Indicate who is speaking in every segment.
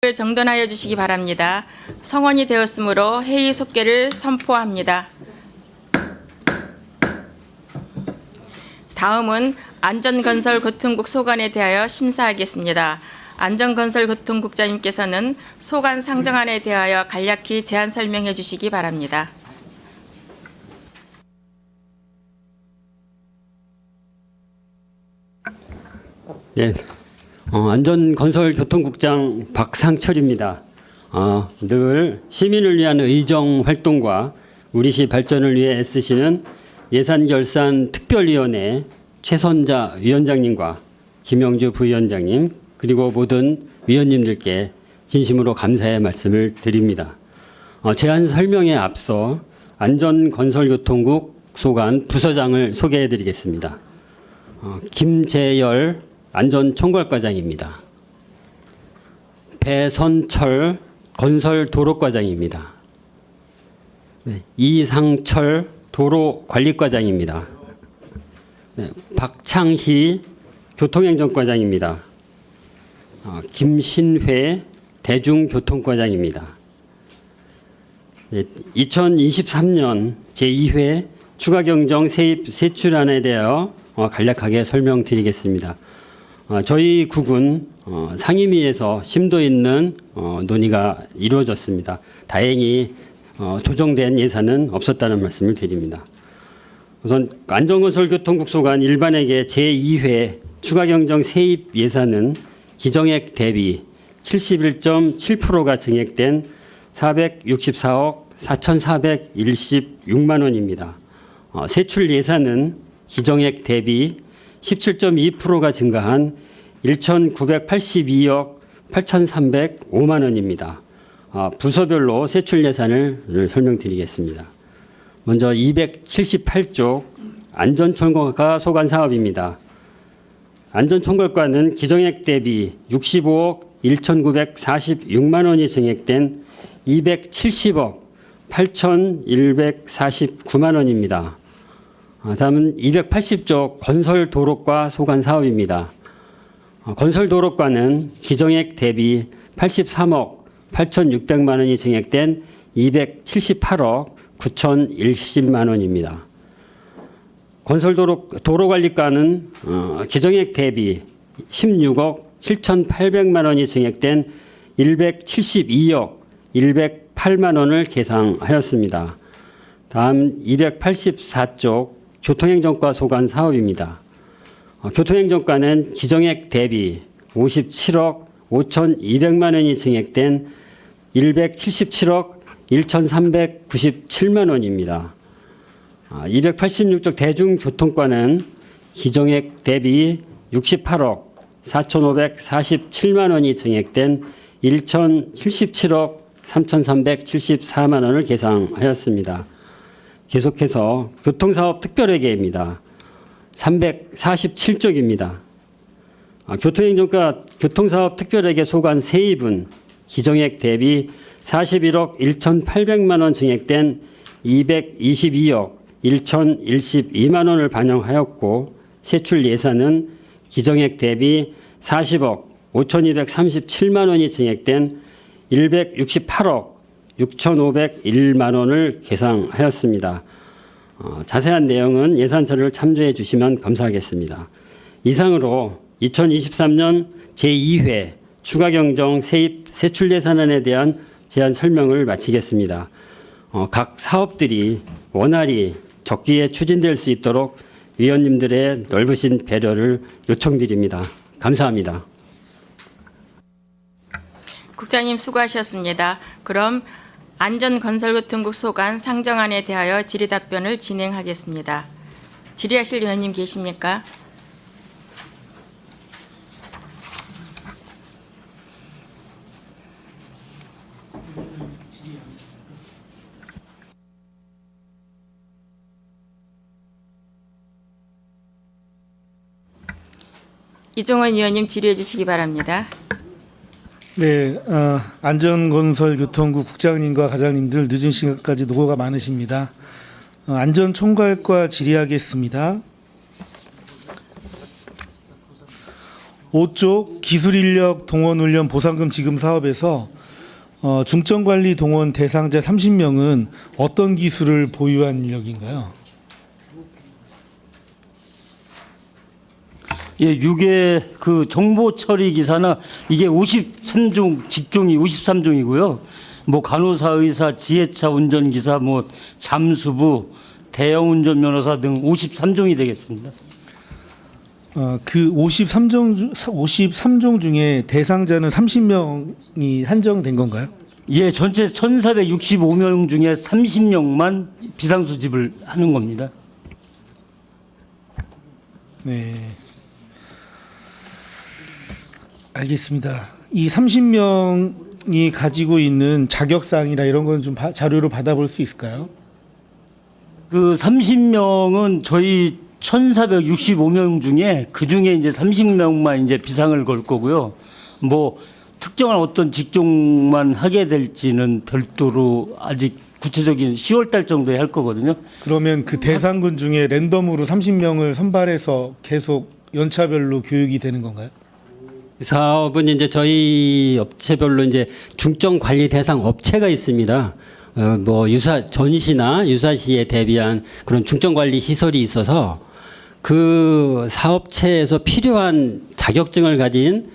Speaker 1: 을 정돈하여 주시기 바랍니다. 성원이 되었으므로 회의 속개를 선포합니다. 다음은 안전건설교통국 소관에 대하여 심사하겠습니다. 안전건설교통국장님께서는 소관 상정안에 대하여 간략히 제안 설명해 주시기 바랍니다.
Speaker 2: 예, 안전건설교통국장 박상철입니다. 늘 시민을 위한 의정 활동과 우리시 발전을 위해 애쓰시는 예산결산특별위원회 최선자 위원장님과 김영주 부위원장님 그리고 모든 위원님들께 진심으로 감사의 말씀을 드립니다. 제안 설명에 앞서 안전건설교통국 소관 부서장을 소개해 드리겠습니다. 김재열 안전총괄과장입니다. 배선철 건설도로과장입니다. 이상철 도로관리과장입니다. 박창희 교통행정과장입니다. 김신회 대중교통과장입니다. 2023년 제2회 추가경정 세입 세출안에 대하여 간략하게 설명드리겠습니다. 저희 국은 상임위에서 심도 있는 논의가 이루어졌습니다. 다행히 조정된 예산은 없었다는 말씀을 드립니다. 우선 안전건설교통국 소관 일반에게 제2회 추가경정 세입 예산은 기정액 대비 71.7%가 증액된 464억 4,416만 원입니다. 세출 예산은 기정액 대비 17.2%가 증가한 1,982억 8,305만 원입니다. 부서별로 세출 예산을 설명드리겠습니다. 먼저 278쪽 안전총괄과 소관 사업입니다. 안전총괄과는 기정액 대비 65억 1,946만 원이 증액된 270억 8,149만 원입니다. 다음은 280쪽 건설도로과 소관 사업입니다. 건설도로과는 기정액 대비 83억 8,600만 원이 증액된 278억 9,010만 원입니다. 건설도로관리과는 기정액 대비 16억 7,800만 원이 증액된 172억 108만 원을 계상하였습니다. 다음 284쪽 교통행정과 소관 사업입니다. 교통행정과는 기정액 대비 57억 5,200만 원이 증액된 177억 1,397만 원입니다. 286쪽 대중교통과는 기정액 대비 68억 4,547만 원이 증액된 1,077억 3,374만 원을 계상하였습니다. 계속해서 교통사업 특별회계입니다. 347쪽입니다. 교통행정과 교통사업 특별회계 소관 세입은 기정액 대비 41억 1,800만 원 증액된 222억 1,012만 원을 반영하였고 세출 예산은 기정액 대비 40억 5,237만 원이 증액된 168억 6,501만 원을 계상하였습니다. 자세한 내용은 예산서를 참조해 주시면 감사하겠습니다. 이상으로 2023년 제2회 추가경정 세입 세출 예산안에 대한 제안 설명을 마치겠습니다. 각 사업들이 원활히 적기에 추진될 수 있도록 위원님들의 넓으신 배려를 요청드립니다. 감사합니다.
Speaker 1: 국장님 수고하셨습니다. 그럼 안전건설교통국 소관 상정안에 대하여 질의답변을 진행하겠습니다. 질의하실 위원님 계십니까? 이종원 위원님 질의해 주시기 바랍니다.
Speaker 3: 네, 안전건설교통국 국장님과 과장님들 늦은 시간까지 노고가 많으십니다. 안전총괄과 질의하겠습니다. 5쪽 기술인력 동원훈련 보상금 지급 사업에서 중점관리 동원 대상자 30명은 어떤 기술을 보유한 인력인가요?
Speaker 4: 예, 이게 그 정보 처리 기사나 이게 53종 직종이 53종이고요. 뭐 간호사, 의사, 지혜차 운전기사, 뭐 잠수부, 대형 운전면허사 등 53종이 되겠습니다.
Speaker 3: 그 53종 중에 대상자는 30명이 한정된 건가요?
Speaker 4: 예, 전체 1,465명 중에 30명만 비상수집을 하는 겁니다.
Speaker 3: 네. 알겠습니다. 이 30명이 가지고 있는 자격사항이나 이런 건 좀 자료로 받아볼 수 있을까요?
Speaker 4: 그 30명은 저희 1,465명 중에 그 중에 이제 30명만 이제 비상을 걸 거고요. 뭐 특정한 어떤 직종만 하게 될지는 별도로 아직 구체적인 10월 달 정도에 할 거거든요.
Speaker 3: 그러면 그 대상군 중에 랜덤으로 30명을 선발해서 계속 연차별로 교육이 되는 건가요?
Speaker 2: 사업은 이제 저희 업체별로 이제 중점 관리 대상 업체가 있습니다. 뭐 전시나 유사시에 대비한 그런 중점 관리 시설이 있어서 그 사업체에서 필요한 자격증을 가진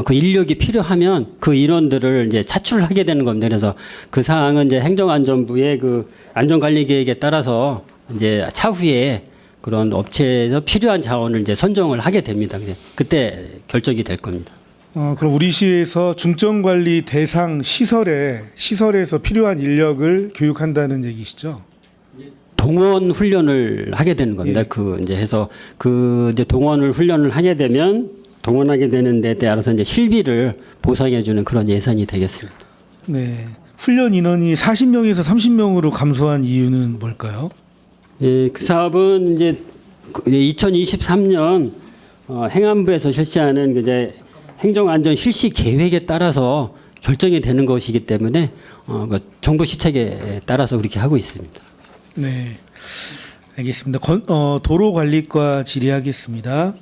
Speaker 2: 그 인력이 필요하면 그 인원들을 이제 차출하게 되는 겁니다. 그래서 그 사항은 이제 행정안전부의 그 안전관리 계획에 따라서 이제 차후에 그런 업체에서 필요한 자원을 이제 선정을 하게 됩니다. 그때 결정이 될 겁니다.
Speaker 3: 그럼 우리 시에서 중점관리 대상 시설에서 필요한 인력을 교육한다는 얘기시죠?
Speaker 2: 동원 훈련을 하게 되는 겁니다.
Speaker 3: 예.
Speaker 2: 그 이제 해서 그 이제 동원을 훈련을 하게 되면 동원하게 되는 데 따라서 이제 실비를 보상해 주는 그런 예산이 되겠습니다.
Speaker 3: 네. 훈련 인원이 40명에서 30명으로 감소한 이유는 뭘까요?
Speaker 2: 예, 그 사업은 이제 2023년 행안부에서 실시하는 그 이제 행정안전 실시 계획에 따라서 결정이 되는 것이기 때문에 그 정부 시책에 따라서 그렇게 하고 있습니다.
Speaker 3: 네. 알겠습니다. 도로관리과 질의하겠습니다.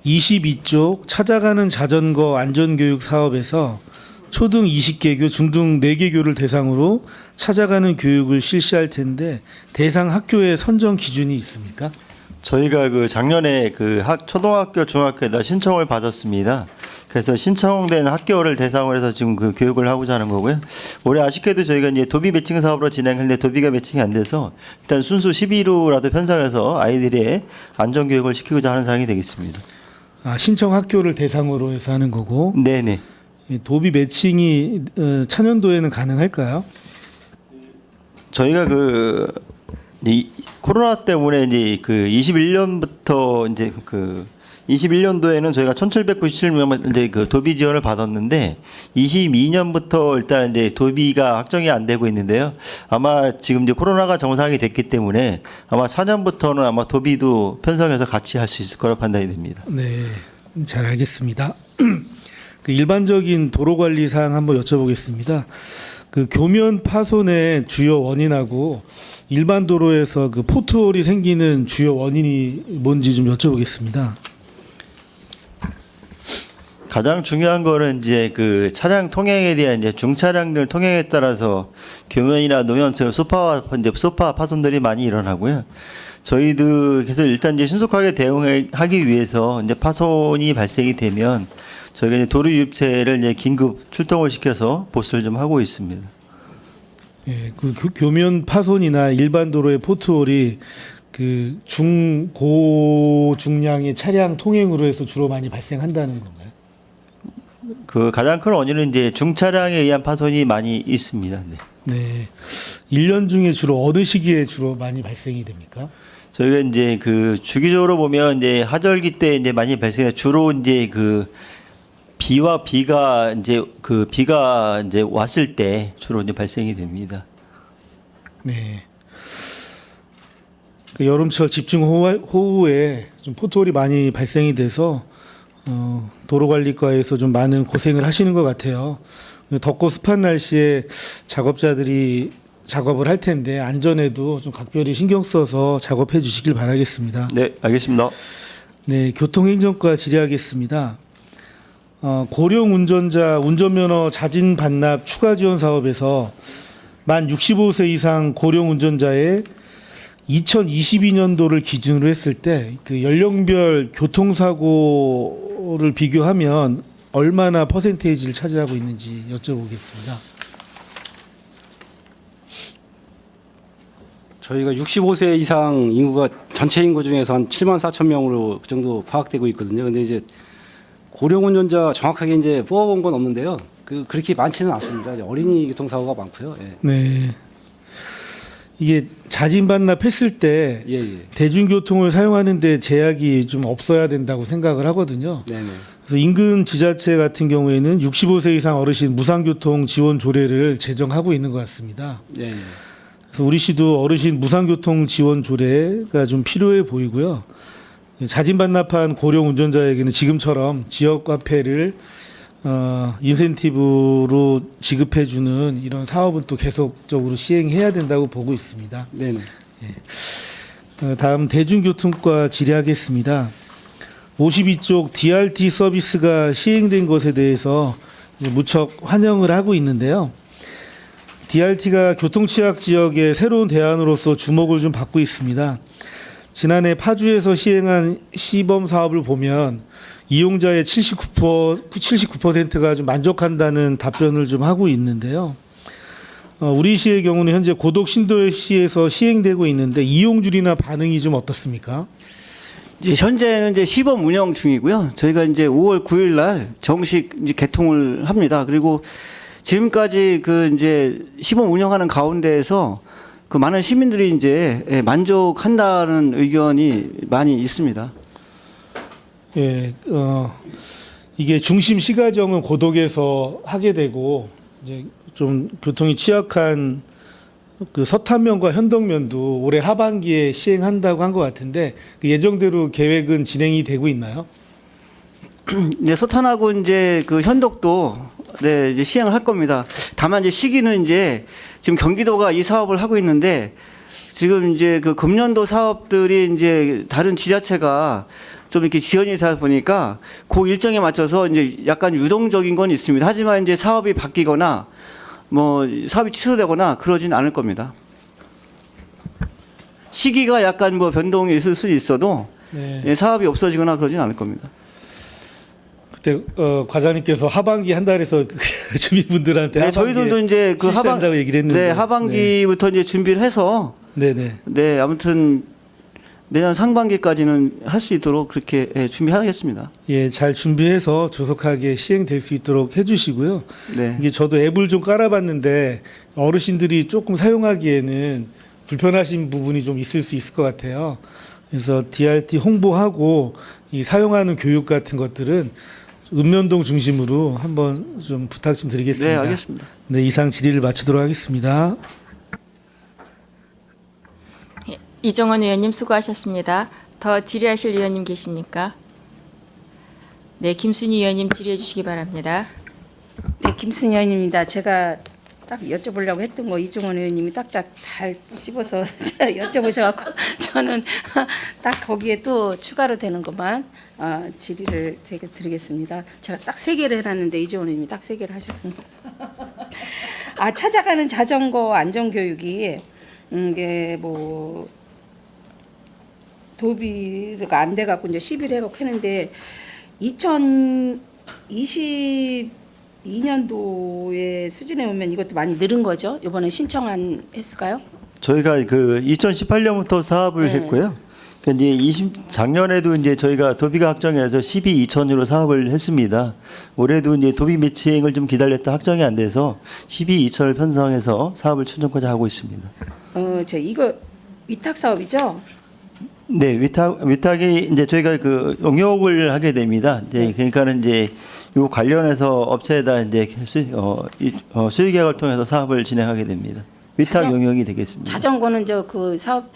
Speaker 3: 22쪽 찾아가는 자전거 안전교육 사업에서 초등 20개교, 중등 4개교를 대상으로 찾아가는 교육을 실시할 텐데 대상 학교의 선정 기준이 있습니까?
Speaker 5: 저희가 그 작년에 그 초등학교, 중학교에다 신청을 받았습니다. 그래서 신청된 학교를 대상으로 해서 지금 그 교육을 하고자 하는 거고요. 올해 아쉽게도 저희가 이제 도비 매칭 사업으로 진행했는데 도비가 매칭이 안 돼서 일단 순수 12루라도 편성해서 아이들의 안전 교육을 시키고자 하는 사항이 되겠습니다.
Speaker 3: 신청 학교를 대상으로 해서 하는 거고.
Speaker 5: 네네.
Speaker 3: 도비 매칭이 차년도에는 가능할까요?
Speaker 5: 저희가 이 코로나 때문에 이제 그 21년부터 이제 그 21년도에는 저희가 1,797명 이제 그 도비 지원을 받았는데 22년부터 일단 이제 도비가 확정이 안 되고 있는데요. 아마 지금 이제 코로나가 정상이 됐기 때문에 아마 차년부터는 아마 도비도 편성해서 같이 할 수 있을 거라 판단이 됩니다.
Speaker 3: 네, 잘 알겠습니다. 그 일반적인 도로 관리 사항 한번 여쭤보겠습니다. 그 교면 파손의 주요 원인하고 일반 도로에서 그 포트홀이 생기는 주요 원인이 뭔지 좀 여쭤보겠습니다.
Speaker 5: 가장 중요한 거는 이제 그 차량 통행에 대한 이제 중차량들 통행에 따라서 교면이나 노면처럼 소파 파손들이 많이 일어나고요. 저희도 그래서 일단 이제 신속하게 대응하기 위해서 이제 파손이 발생이 되면 저희가 이제 도로유입체를 이제 긴급 출동을 시켜서 보수를 좀 하고 있습니다.
Speaker 3: 예, 그 교면 파손이나 일반 도로의 포트홀이 그 고 중량의 차량 통행으로 해서 주로 많이 발생한다는 건가요?
Speaker 5: 그 가장 큰 원인은 이제 중차량에 의한 파손이 많이 있습니다. 네.
Speaker 3: 네. 1년 중에 주로 어느 시기에 주로 많이 발생이 됩니까?
Speaker 5: 저희가 이제 그 주기적으로 보면 이제 하절기 때 이제 많이 발생해 주로 이제 그 비가 이제 왔을 때 주로 이제 발생이 됩니다.
Speaker 3: 네. 그 여름철 집중 호우에 좀 포트홀이 많이 발생이 돼서 도로관리과에서 좀 많은 고생을 하시는 것 같아요. 덥고 습한 날씨에 작업자들이 작업을 할 텐데 안전에도 좀 각별히 신경 써서 작업해 주시길 바라겠습니다.
Speaker 5: 네, 알겠습니다.
Speaker 3: 네, 교통행정과 질의하겠습니다. 고령 운전자 운전면허 자진 반납 추가 지원 사업에서 만 65세 이상 고령 운전자의 2022년도를 기준으로 했을 때 그 연령별 교통사고를 비교하면 얼마나 퍼센테이지를 차지하고 있는지 여쭤보겠습니다.
Speaker 6: 저희가 65세 이상 인구가 전체 인구 중에서 한 7만 4천 명으로 그 정도 파악되고 있거든요. 근데 이제 고령 운전자 정확하게 이제 뽑아본 건 없는데요. 그렇게 많지는 않습니다. 어린이 교통사고가 많고요. 예.
Speaker 3: 네. 이게 자진 반납했을 때
Speaker 6: 예, 예.
Speaker 3: 대중교통을 사용하는 데 제약이 좀 없어야 된다고 생각을 하거든요.
Speaker 6: 네네.
Speaker 3: 그래서 인근 지자체 같은 경우에는 65세 이상 어르신 무상교통 지원 조례를 제정하고 있는 것 같습니다.
Speaker 6: 예, 예.
Speaker 3: 그래서 우리 시도 어르신 무상교통 지원 조례가 좀 필요해 보이고요. 자진 반납한 고령 운전자에게는 지금처럼 지역 화폐를 인센티브로 지급해주는 이런 사업은 또 계속적으로 시행해야 된다고 보고 있습니다.
Speaker 6: 네네.
Speaker 3: 다음 대중교통과 질의하겠습니다. 52쪽 DRT 서비스가 시행된 것에 대해서 무척 환영을 하고 있는데요. DRT가 교통취약 지역의 새로운 대안으로서 주목을 좀 받고 있습니다. 지난해 파주에서 시행한 시범 사업을 보면 이용자의 79%가 좀 만족한다는 답변을 좀 하고 있는데요. 우리 시의 경우는 현재 고덕 신도시에서 시행되고 있는데 이용률이나 반응이 좀 어떻습니까?
Speaker 7: 현재는 이제 시범 운영 중이고요. 저희가 이제 5월 9일 날 정식 이제 개통을 합니다. 그리고 지금까지 그 이제 시범 운영하는 가운데에서 그 많은 시민들이 이제 만족한다는 의견이 많이 있습니다.
Speaker 3: 예, 이게 중심 시가정은 고덕에서 하게 되고 이제 좀 교통이 취약한 그 서탄면과 현덕면도 올해 하반기에 시행한다고 한 것 같은데 그 예정대로 계획은 진행이 되고 있나요?
Speaker 7: 네, 서탄하고 이제 그 현덕도 네, 이제 시행을 할 겁니다. 다만 이제 시기는 이제 지금 경기도가 이 사업을 하고 있는데 지금 이제 그 금년도 사업들이 이제 다른 지자체가 좀 이렇게 지연이 되다 보니까 그 일정에 맞춰서 이제 약간 유동적인 건 있습니다. 하지만 이제 사업이 바뀌거나 뭐 사업이 취소되거나 그러진 않을 겁니다. 시기가 약간 뭐 변동이 있을 수 있어도
Speaker 3: 네.
Speaker 7: 예, 사업이 없어지거나 그러진 않을 겁니다.
Speaker 3: 그때 과장님께서 하반기 한 달에서 주민분들한테
Speaker 7: 네, 저희들도 이제 그
Speaker 3: 실시한다고 얘기를 했는데
Speaker 7: 네, 하반기부터 이제 준비를 해서
Speaker 3: 네네.
Speaker 7: 네, 아무튼 내년 상반기까지는 할 수 있도록 그렇게 예, 준비하겠습니다.
Speaker 3: 예, 잘 준비해서 조속하게 시행될 수 있도록 해주시고요.
Speaker 7: 네.
Speaker 3: 이게 저도 앱을 좀 깔아봤는데 어르신들이 조금 사용하기에는 불편하신 부분이 좀 있을 수 있을 것 같아요. 그래서 DRT 홍보하고 이 사용하는 교육 같은 것들은 읍면동 중심으로 한번 좀 부탁 좀 드리겠습니다.
Speaker 7: 네, 알겠습니다.
Speaker 3: 네, 이상 질의를 마치도록 하겠습니다.
Speaker 1: 이정원 의원님 수고하셨습니다. 더 질의하실 의원님 계십니까? 네, 김순희 의원님 질의해 주시기 바랍니다.
Speaker 8: 네, 김순희 의원입니다. 제가 딱 여쭤보려고 했던 거 이종원 의원님이 딱딱 잘 씹어서 여쭤보셔갖고 저는 딱 거기에 또 추가로 되는 것만 질의를 제가 드리겠습니다. 제가 딱 3개를 해놨는데 이종원 의원님이 딱 3개를 하셨습니다. 찾아가는 자전거 안전교육이 이게 뭐 도비가 안 돼갖고 이제 10일 해갖고 했는데 2022년도에 수준에 오면 이것도 많이 늘은 거죠? 이번에 신청한 했을까요?
Speaker 5: 저희가 그 2018년부터 사업을
Speaker 8: 네.
Speaker 5: 했고요. 그러니까 이제 작년에도 이제 저희가 도비가 확정해서 12,2천으로 사업을 했습니다. 올해도 이제 도비 매칭을 좀 기다렸다 확정이 안 돼서 12,2천을 편성해서 사업을 최종까지 하고 있습니다.
Speaker 8: 이거 위탁 사업이죠?
Speaker 5: 네, 위탁이 이제 저희가 그 용역을 하게 됩니다. 이제 그러니까는 이제 요 관련해서 업체에다 이제 수의 계약을 통해서 사업을 진행하게 됩니다. 위탁 용역이 되겠습니다.
Speaker 8: 자전거는 그 사업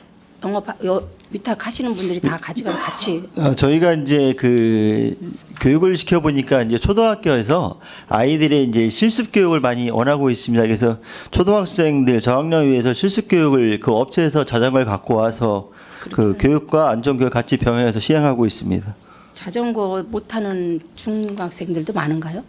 Speaker 8: 위탁 하시는 분들이 다 가지고 같이.
Speaker 5: 저희가 이제 그 교육을 시켜 보니까 이제 초등학교에서 아이들의 이제 실습 교육을 많이 원하고 있습니다. 그래서 초등학생들 저학년을 위해서 실습 교육을 그 업체에서 자전거를 갖고 와서 그 교육과 안전교육 같이 병행해서 시행하고 있습니다.
Speaker 8: 자전거 못 타는 중학생들도 많은가요?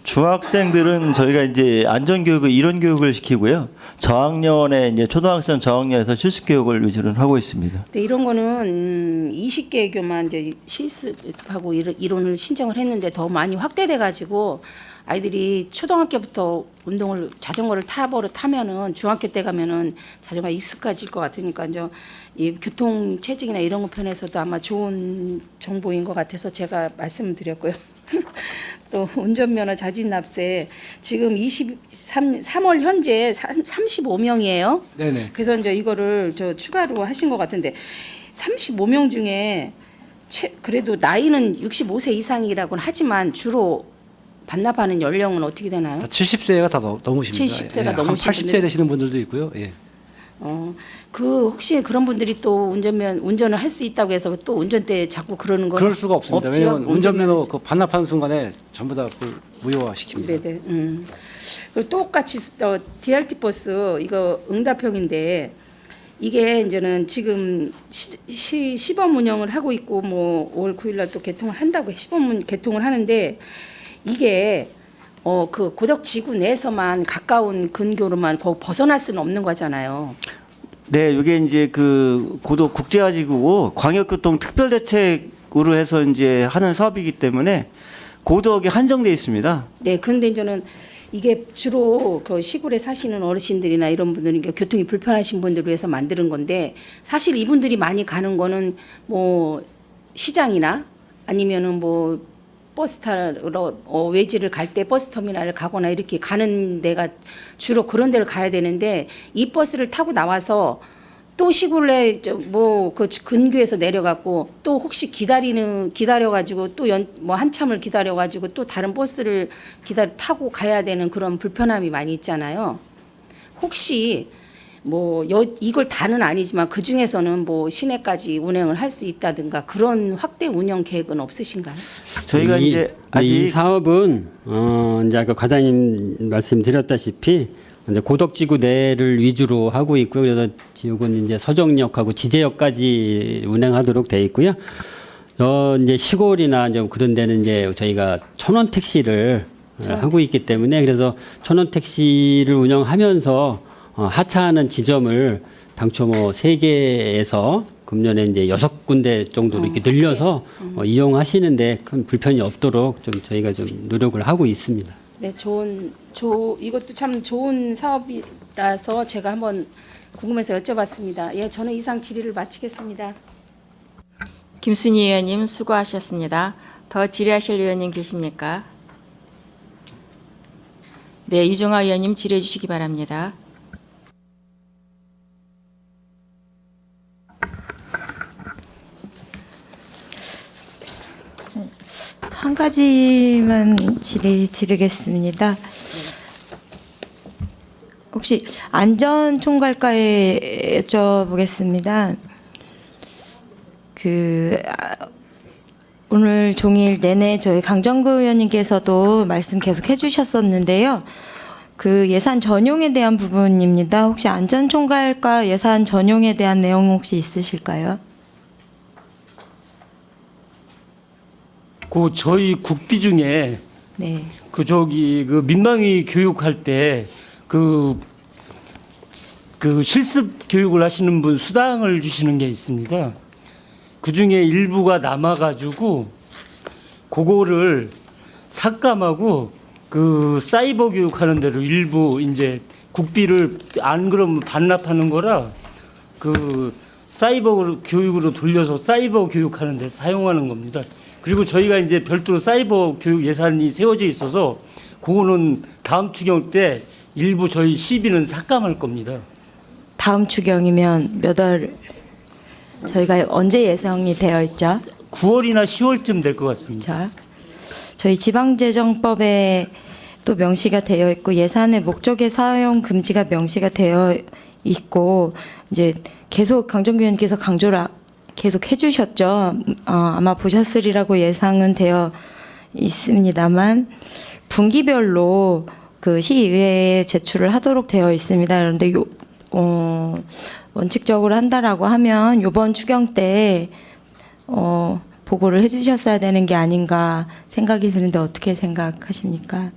Speaker 5: 중학생들은 저희가 이제 안전교육을 이론 교육을 시키고요. 저학년에 이제 초등학생 저학년에서 실습 교육을 위주로 하고 있습니다.
Speaker 8: 근데 이런 거는 20개교만 이제 실습하고 이론을 신청을 했는데 더 많이 확대돼 가지고 아이들이 초등학교부터 운동을 자전거를 타면은 중학교 때 가면은 자전거가 익숙해질 것 같으니까 이제 이 교통 체증이나 이런 거 편에서도 아마 좋은 정보인 것 같아서 제가 말씀드렸고요. 또 운전면허 자진 납세 지금 3월 현재 35명이에요.
Speaker 6: 네네.
Speaker 8: 그래서 이제 이거를 추가로 하신 것 같은데 35명 중에 그래도 나이는 65세 이상이라고는 하지만 주로 반납하는 연령은 어떻게 되나요?
Speaker 6: 다 70세가 다 넘으십니다.
Speaker 8: 70세가
Speaker 6: 한
Speaker 8: 넘으신
Speaker 6: 80세
Speaker 8: 분들?
Speaker 6: 되시는 분들도 있고요. 예.
Speaker 8: 혹시 그런 분들이 또 운전을 할 수 있다고 해서 또 운전대 자꾸 그러는 건
Speaker 6: 그럴 수가 없습니다.
Speaker 8: 없지요?
Speaker 6: 왜냐하면 운전면허 그 반납하는 순간에 전부 다 그걸 무효화시킵니다.
Speaker 8: 네네. 그리고 똑같이 DRT 버스 이거 응답형인데 이게 이제는 지금 시범 운영을 하고 있고 뭐 5월 9일날 또 개통을 한다고 시범 개통을 하는데 이게 그 고덕지구 내에서만 가까운 근교로만 거기 벗어날 수는 없는 거잖아요.
Speaker 7: 네, 이게 이제 그 고도 국제화지구고 광역교통 특별대책으로 해서 이제 하는 사업이기 때문에 고덕에 한정돼 있습니다.
Speaker 8: 네, 근데 이제는 이게 주로 그 시골에 사시는 어르신들이나 이런 분들이 교통이 불편하신 분들을 위해서 만드는 건데 사실 이분들이 많이 가는 거는 뭐 시장이나 아니면은 뭐 버스 타러 외지를 갈 때 버스 터미널을 가거나 이렇게 가는 데가 주로 그런 데를 가야 되는데 이 버스를 타고 나와서 또 시골에 뭐 그 근교에서 내려갔고 또 혹시 기다려가지고 또 뭐 한참을 기다려가지고 또 다른 버스를 타고 가야 되는 그런 불편함이 많이 있잖아요. 혹시 뭐 이걸 다는 아니지만 그 중에서는 뭐 시내까지 운행을 할 수 있다든가 그런 확대 운영 계획은 없으신가요?
Speaker 7: 저희가 이제 아직
Speaker 2: 이 사업은 이제 아까 과장님 말씀드렸다시피 이제 고덕지구 내를 위주로 하고 있고요. 그래서 지역은 이제 서정역하고 지제역까지 운행하도록 돼 있고요. 이제 시골이나 좀 그런 데는 이제 저희가 천원 택시를 하고 있기 때문에 그래서 천원 택시를 운영하면서 하차하는 지점을 당초 뭐 3개에서 금년에 이제 6군데 정도로 이렇게 늘려서 이용하시는데 큰 불편이 없도록 좀 저희가 좀 노력을 하고 있습니다.
Speaker 8: 네, 이것도 참 좋은 사업이라서 제가 한번 궁금해서 여쭤봤습니다. 예, 저는 이상 질의를 마치겠습니다.
Speaker 1: 김순희 의원님 수고하셨습니다. 더 질의하실 의원님 계십니까? 네, 이중화 의원님 질의해 주시기 바랍니다.
Speaker 9: 한 가지만 드리겠습니다. 혹시 안전총괄과에 여쭤보겠습니다. 오늘 종일 내내 저희 강정구 의원님께서도 말씀 계속 해주셨었는데요. 그 예산 전용에 대한 부분입니다. 혹시 안전총괄과 예산 전용에 대한 내용 혹시 있으실까요?
Speaker 4: 그 저희 국비 중에
Speaker 9: 네.
Speaker 4: 그 민방위 교육할 때 그 실습 교육을 하시는 분 수당을 주시는 게 있습니다. 그 중에 일부가 남아가지고 그거를 삭감하고 그 사이버 교육하는 대로 일부 이제 국비를 안 그러면 반납하는 거라 그 사이버 교육으로 돌려서 사이버 교육하는 데 사용하는 겁니다. 그리고 저희가 이제 별도로 사이버 교육 예산이 세워져 있어서 그거는 다음 추경 때 일부 저희 시비는 삭감할 겁니다.
Speaker 9: 다음 추경이면 몇 월 저희가 언제 예정이 되어 있죠?
Speaker 4: 9월이나 10월쯤 될 것 같습니다.
Speaker 9: 자, 저희 지방재정법에 또 명시가 되어 있고 예산의 목적의 사용 금지가 명시가 되어 있고 이제 계속 강정규 의원님께서 강조를 계속 해주셨죠. 아마 보셨으리라고 예상은 되어 있습니다만 분기별로 그 시의회에 제출을 하도록 되어 있습니다. 그런데 원칙적으로 한다라고 하면 이번 추경 때 보고를 해주셨어야 되는 게 아닌가 생각이 드는데 어떻게 생각하십니까?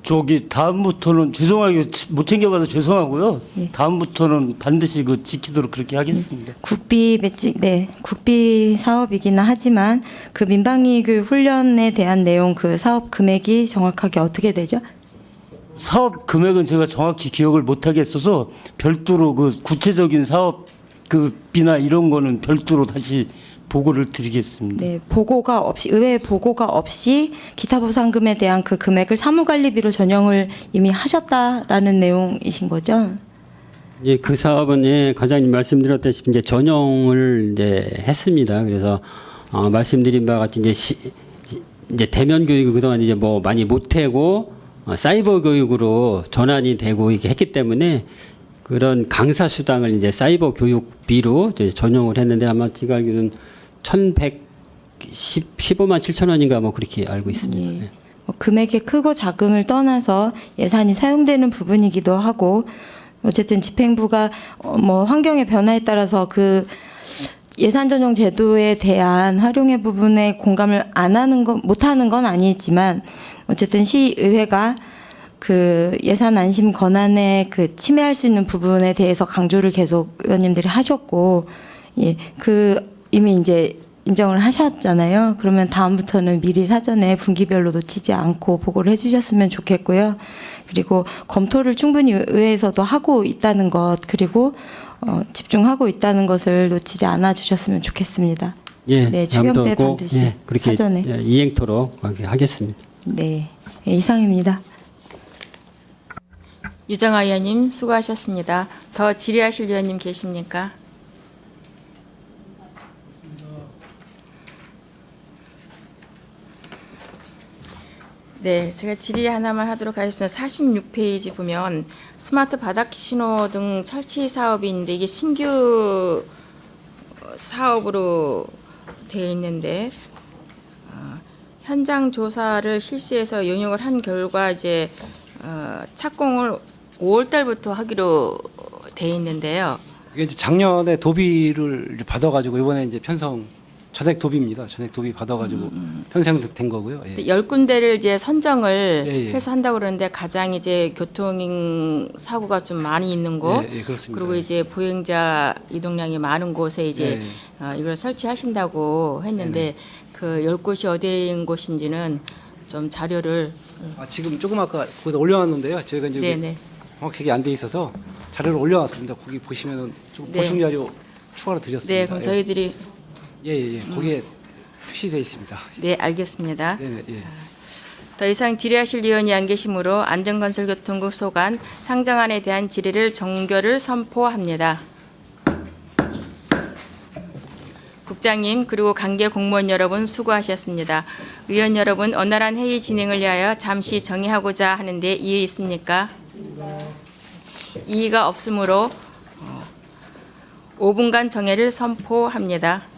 Speaker 4: 저기 다음부터는 죄송하게 못 챙겨봐서 죄송하고요.
Speaker 9: 예.
Speaker 4: 다음부터는 반드시 그 지키도록 그렇게 하겠습니다.
Speaker 9: 국비 매칭, 네, 국비 사업이기는 하지만 그 민방위 교육 훈련에 대한 내용 그 사업 금액이 정확하게 어떻게 되죠?
Speaker 4: 사업 금액은 제가 정확히 기억을 못 하겠어서 별도로 그 구체적인 사업 그 비나 이런 거는 별도로 다시 보고를 드리겠습니다.
Speaker 9: 네, 보고가 없이 의회 보고가 없이 기타 보상금에 대한 그 금액을 사무관리비로 전용을 이미 하셨다라는 내용이신 거죠?
Speaker 2: 예, 그 사업은 예, 과장님 말씀드렸다시피 이제 전용을 이제 했습니다. 그래서 말씀드린 바와 같이 이제 대면 교육을 그동안 이제 뭐 많이 못하고 사이버 교육으로 전환이 되고 이렇게 했기 때문에 그런 강사 수당을 이제 사이버 교육비로 이제 전용을 했는데 아마 제가 알기로는 1,115만 7천 원인가 뭐 그렇게 알고 있습니다.
Speaker 9: 예.
Speaker 2: 네.
Speaker 9: 뭐 금액의 크고 작음을 떠나서 예산이 사용되는 부분이기도 하고 어쨌든 집행부가 뭐 환경의 변화에 따라서 그 예산 전용 제도에 대한 활용의 부분에 공감을 안 하는 건 못하는 건 아니지만 어쨌든 시의회가 그 예산 안심 권한에 그 침해할 수 있는 부분에 대해서 강조를 계속 의원님들이 하셨고 예, 그 이미 이제 인정을 하셨잖아요. 그러면 다음부터는 미리 사전에 분기별로 놓치지 않고 보고를 해주셨으면 좋겠고요. 그리고 검토를 충분히 의회에서도 하고 있다는 것 그리고 집중하고 있다는 것을 놓치지 않아 주셨으면 좋겠습니다.
Speaker 2: 예,
Speaker 9: 네, 추경 때
Speaker 2: 꼭,
Speaker 9: 반드시
Speaker 2: 예, 그렇게
Speaker 9: 사전에.
Speaker 2: 예, 이행토록 하겠습니다.
Speaker 9: 네, 예, 이상입니다.
Speaker 1: 유정아 의원님 수고하셨습니다. 더 질의하실 의원님 계십니까? 네, 제가 질의 하나만 하도록 하겠습니다. 46페이지 보면 스마트 바닥 신호 등 설치 사업이 있는데 이게 신규 사업으로 되어 있는데 현장 조사를 실시해서 용역을 한 결과 이제 착공을 5월 달부터 하기로 돼 있는데요.
Speaker 6: 이게 이제 작년에 도비를 받아가지고 이번에 이제 편성 전액 도비입니다. 전액 도비 받아가지고 편성된 거고요. 예.
Speaker 1: 10군데를 이제 선정을
Speaker 6: 예, 예.
Speaker 1: 해서 한다고 그러는데 가장 이제 교통 사고가 좀 많이 있는 곳
Speaker 6: 예, 예, 그렇습니다.
Speaker 1: 그리고 이제 보행자 이동량이 많은 곳에 이제 이걸 설치하신다고 했는데 그 10곳이 어디인 곳인지는 좀 자료를
Speaker 6: 지금 조금 아까 거기다 올려놨는데요. 저희가 이제
Speaker 1: 네네.
Speaker 6: 정확하게 안 돼 있어서 자료를 올려놨습니다. 거기 보시면은 좀
Speaker 1: 네.
Speaker 6: 보충 자료 추가로 드렸습니다.
Speaker 1: 네, 그럼 저희들이
Speaker 6: 예. 거기에 표시되어 있습니다.
Speaker 1: 네, 알겠습니다.
Speaker 6: 네, 예.
Speaker 1: 더 이상 질의하실 의원이 안 계시므로 안전건설교통국 소관 상정안에 대한 질의를 종결을 선포합니다. 국장님 그리고 관계 공무원 여러분 수고하셨습니다. 의원 여러분 원활한 회의 진행을 위하여 잠시 정의하고자 하는데 이의 있습니까? 이의가 없으므로 5분간 정회를 선포합니다.